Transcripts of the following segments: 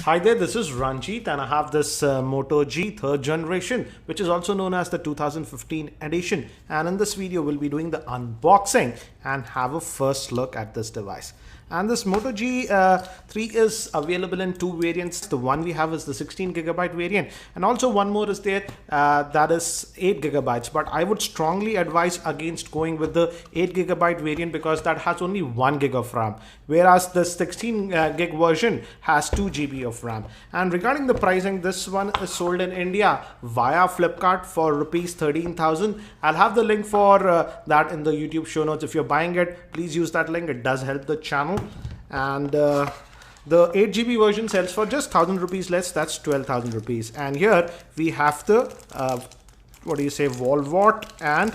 Hi there, this is Ranjit and I have this Moto G 3rd generation, which is also known as the 2015 edition. And in this video, we'll be doing the unboxing and have a first look at this device. And this Moto G 3 is available in two variants. The one we have is the 16GB variant, and also one more is there that is 8GB. But I would strongly advise against going with the 8GB variant because that has only 1GB of RAM, whereas the 16GB version has 2GB of RAM. And regarding the pricing, this one is sold in India via Flipkart for rupees 13,000. I'll have the link for that in the YouTube show notes. If you're buying it, please use that link. It does help the channel. And the 8GB version sells for just 1,000 rupees less, that's 12,000 rupees. And here we have the wall wart, and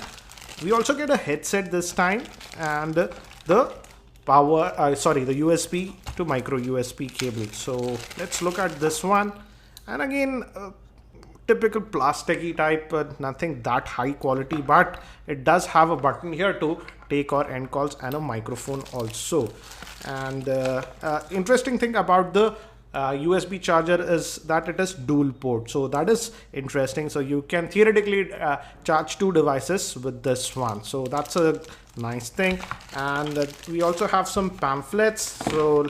we also get a headset this time, and the power the USB to micro USB cable. So let's look at this one. And again, typical plasticky type, nothing that high quality, but it does have a button here to take or end calls and a microphone also. And interesting thing about the USB charger is that it is dual port, so that is interesting. So you can theoretically charge two devices with this one, so that's a nice thing. And we also have some pamphlets, so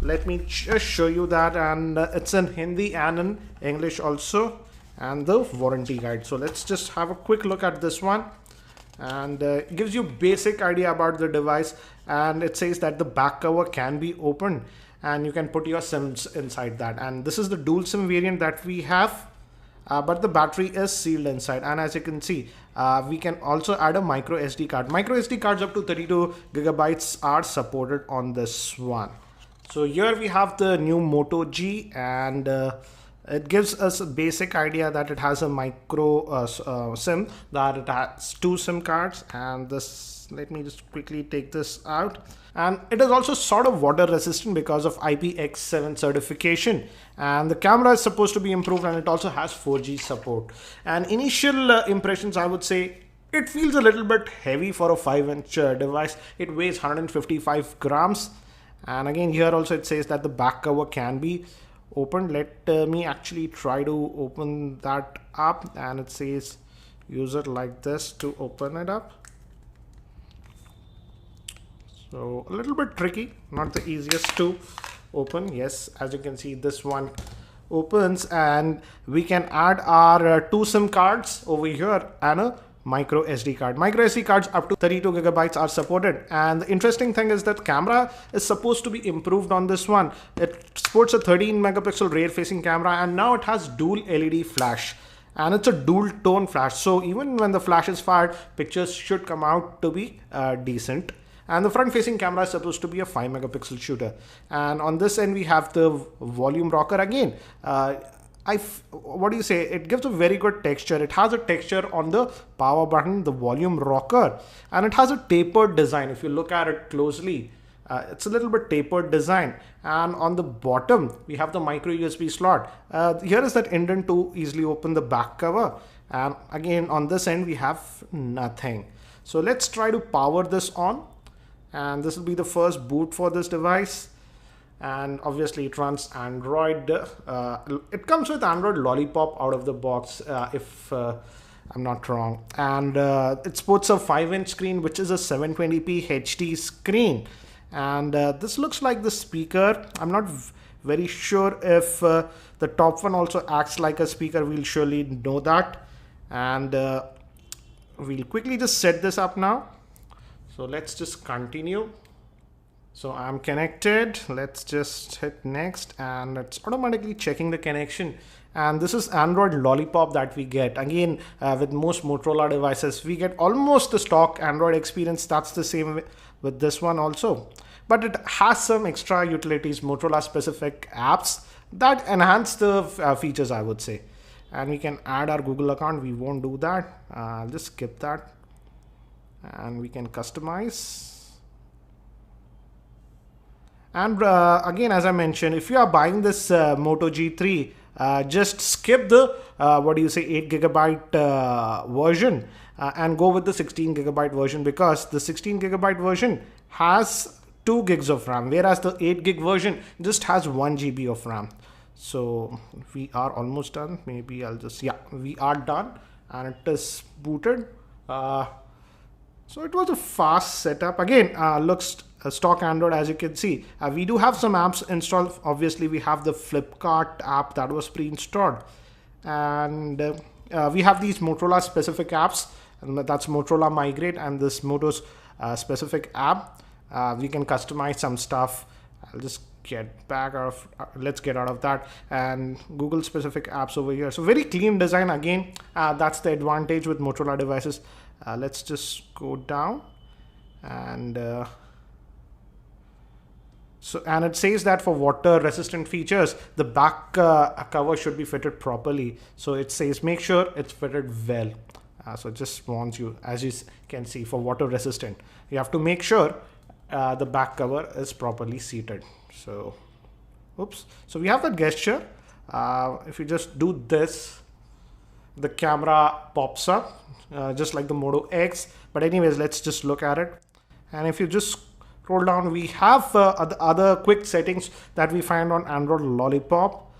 let me just show you that. And it's in Hindi and in English also, and the warranty guide. So let's just have a quick look at this one. And it gives you basic idea about the device, and it says that the back cover can be opened and you can put your SIMs inside that. And this is the dual SIM variant that we have, but the battery is sealed inside. And as you can see, we can also add a micro SD card. Micro SD cards up to 32GB are supported on this one. So here we have the new Moto G, and it gives us a basic idea that it has a micro SIM, that it has two SIM cards. And this, let me just quickly take this out. And it is also sort of water resistant because of IPX7 certification. And the camera is supposed to be improved, and it also has 4G support. And initial impressions, I would say, it feels a little bit heavy for a 5-inch device. It weighs 155 grams. And again, here also it says that the back cover can be opened. Let me actually try to open that up, and it says use it like this to open it up. So a little bit tricky, not the easiest to open. Yes, as you can see, this one opens, and we can add our two SIM cards over here and a micro SD card. Micro SD cards up to 32GB are supported. And the interesting thing is that camera is supposed to be improved on this one. It sports a 13 megapixel rear facing camera, and now it has dual LED flash, and it's a dual tone flash. So even when the flash is fired, pictures should come out to be decent. And the front facing camera is supposed to be a 5 megapixel shooter. And on this end, we have the volume rocker again. It gives a very good texture. It has a texture on the power button, the volume rocker, and it has a tapered design. If you look at it closely, it's a little bit tapered design. And on the bottom, we have the micro USB slot. Here is that indent to easily open the back cover. And again, on this end, we have nothing. So let's try to power this on. And this will be the first boot for this device. And obviously it runs Android. It comes with Android Lollipop out of the box, if I'm not wrong. And it sports a 5-inch screen, which is a 720p HD screen. And this looks like the speaker. I'm not very sure if the top one also acts like a speaker. We'll surely know that. And we'll quickly just set this up now. So let's just continue. So I'm connected. Let's just hit next, and it's automatically checking the connection. And this is Android Lollipop that we get. Again, with most Motorola devices, we get almost the stock Android experience. That's the same with this one also. But it has some extra utilities, Motorola specific apps that enhance the features, I would say. And we can add our Google account. We won't do that. I'll just skip that. And we can customize. And again, as I mentioned, if you are buying this Moto G3, just skip the 8GB version and go with the 16GB version, because the 16GB version has 2 gigs of RAM, whereas the 8 gig version just has 1 GB of RAM. So we are almost done. Maybe I'll just, yeah, we are done and it is booted. So it was a fast setup. Again, looks stock Android, as you can see. We do have some apps installed. Obviously, we have the Flipkart app that was pre-installed. And we have these Motorola specific apps. And that's Motorola Migrate and this Moto's specific app. We can customize some stuff. I'll just get back out of, let's get out of that, and Google specific apps over here. So very clean design. Again, that's the advantage with Motorola devices. Let's just go down and and it says that for water resistant features, the back cover should be fitted properly. So it says make sure it's fitted well. So it just warns you, as you can see, for water resistant, you have to make sure the back cover is properly seated. So, oops. So we have that gesture. If you just do this, the camera pops up, just like the Moto X. But anyways, let's just look at it. And if you just scroll down, we have other quick settings that we find on Android Lollipop.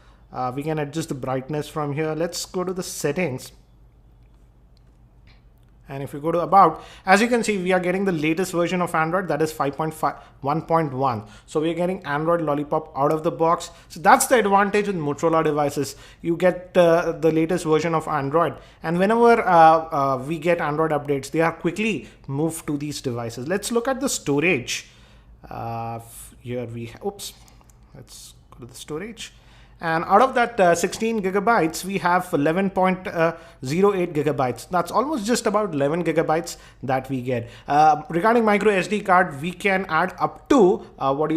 We can adjust the brightness from here. Let's go to the settings. And if you go to about, as you can see, we are getting the latest version of Android, that is 5.1.1. So we are getting Android Lollipop out of the box. So that's the advantage with Motorola devices. You get the latest version of Android. And whenever we get Android updates, they are quickly moved to these devices. Let's look at the storage. Here we, oops, let's go to the storage. And out of that 16 gigabytes, we have 11.08 gigabytes. That's almost just about 11 gigabytes that we get. Regarding micro SD card, we can add up to, 32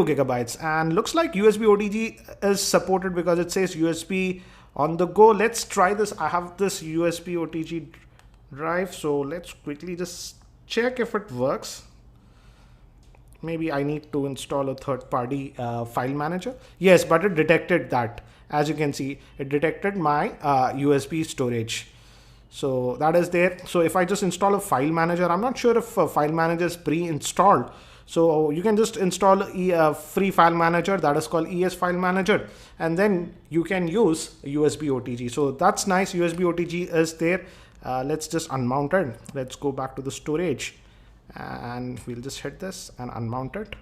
gigabytes. And looks like USB OTG is supported because it says USB on the go. Let's try this. I have this USB OTG drive. So let's quickly just check if it works. Maybe I need to install a third-party file manager. Yes, but it detected that. As you can see, it detected my USB storage. So that is there. So if I just install a file manager, I'm not sure if a file manager is pre-installed. So you can just install a free file manager that is called ES File Manager. And then you can use USB OTG. So that's nice. USB OTG is there. Let's just unmount it. Let's go back to the storage. And we'll just hit this and unmount it.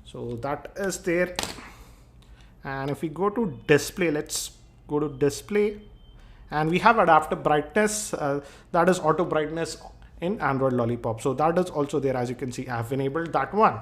So that is there. And if we go to display, let's go to display, and we have adaptive brightness, that is auto brightness in Android Lollipop. So that is also there. As you can see, I have enabled that one.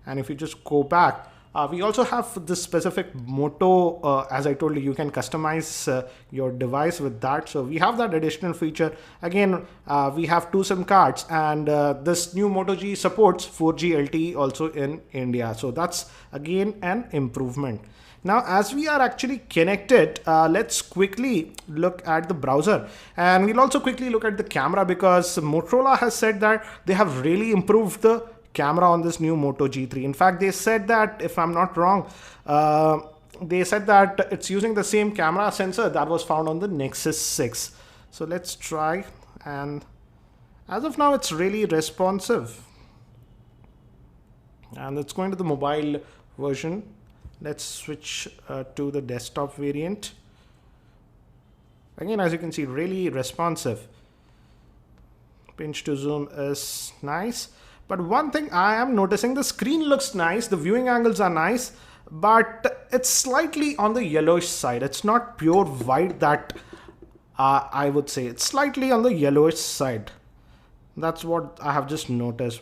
And if you just go back, we also have this specific Moto, as I told you, you can customize your device with that. So we have that additional feature. Again, we have 2 SIM cards, and this new Moto G supports 4G LTE also in India. So that's again an improvement. Now, as we are actually connected, let's quickly look at the browser, and we'll also quickly look at the camera, because Motorola has said that they have really improved the camera on this new Moto G3. In fact, they said that, if I'm not wrong, they said that it's using the same camera sensor that was found on the Nexus 6. So let's try, and as of now, it's really responsive. And it's going to the mobile version. Let's switch to the desktop variant. Again, as you can see, really responsive. Pinch to zoom is nice. But one thing I am noticing, the screen looks nice, the viewing angles are nice, but it's slightly on the yellowish side. It's not pure white that I would say. It's slightly on the yellowish side. That's what I have just noticed.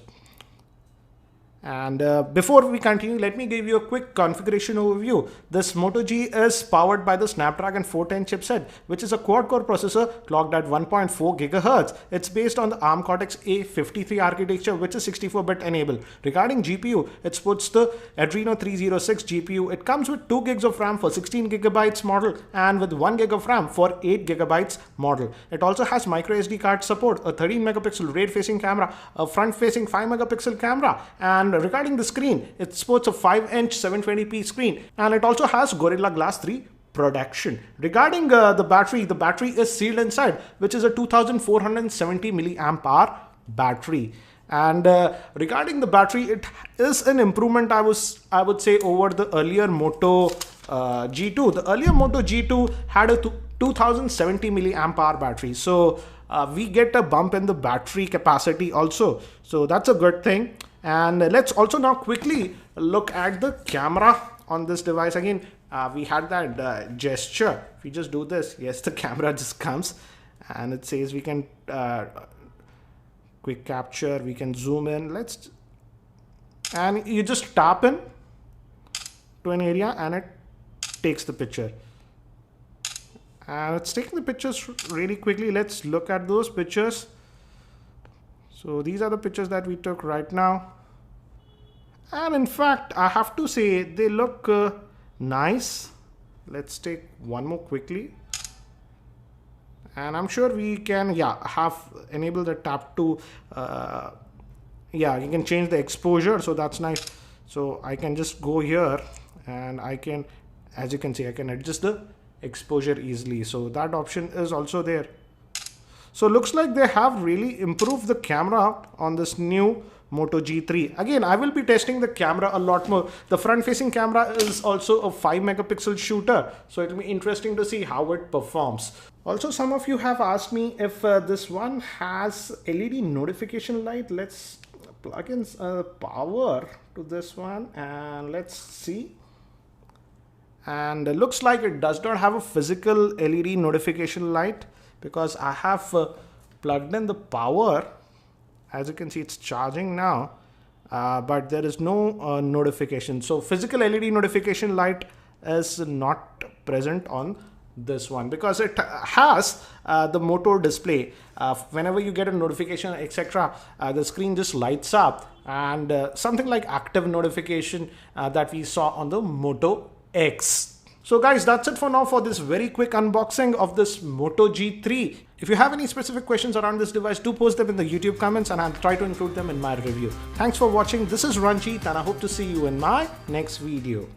And before we continue, let me give you a quick configuration overview. This Moto G is powered by the Snapdragon 410 chipset, which is a quad-core processor clocked at 1.4 GHz. It's based on the ARM Cortex-A53 architecture, which is 64-bit enabled. Regarding GPU, it supports the Adreno 306 GPU. It comes with 2 gigs of RAM for 16 gigabytes model and with 1 gig of RAM for 8 gigabytes model. It also has micro SD card support, a 13 megapixel rear-facing camera, a front-facing 5 megapixel camera, and regarding the screen, it sports a 5-inch 720p screen, and it also has Gorilla Glass 3 protection. Regarding the battery is sealed inside, which is a 2470 milliamp hour battery. And regarding the battery, it is an improvement, I would say, over the earlier Moto G2. The earlier Moto G2 had a 2070 milliamp hour battery, so we get a bump in the battery capacity also, so that's a good thing. And let's also now quickly look at the camera on this device. Again, we had that gesture. If we just do this, yes, the camera just comes and it says we can quick capture, we can zoom in, and you just tap in to an area and it takes the picture. And it's taking the pictures really quickly. Let's look at those pictures. So these are the pictures that we took right now. And in fact, I have to say they look nice. Let's take one more quickly. And I'm sure we can, have enable the tap to, you can change the exposure. So that's nice. So I can just go here and I can, as you can see, I can adjust the exposure easily. So that option is also there. So looks like they have really improved the camera on this new Moto G3. Again, I will be testing the camera a lot more. The front facing camera is also a 5 megapixel shooter, so it will be interesting to see how it performs. Also, some of you have asked me if this one has LED notification light. Let's plug in power to this one and let's see. And it looks like it does not have a physical LED notification light, because I have plugged in the power. As you can see, it's charging now, but there is no notification. So physical LED notification light is not present on this one, because it has the Moto display. Whenever you get a notification, etc., the screen just lights up, and something like active notification that we saw on the Moto X. So guys, that's it for now for this very quick unboxing of this Moto G3. If you have any specific questions around this device, do post them in the YouTube comments and I'll try to include them in my review. Thanks for watching. This is Ranjit and I hope to see you in my next video.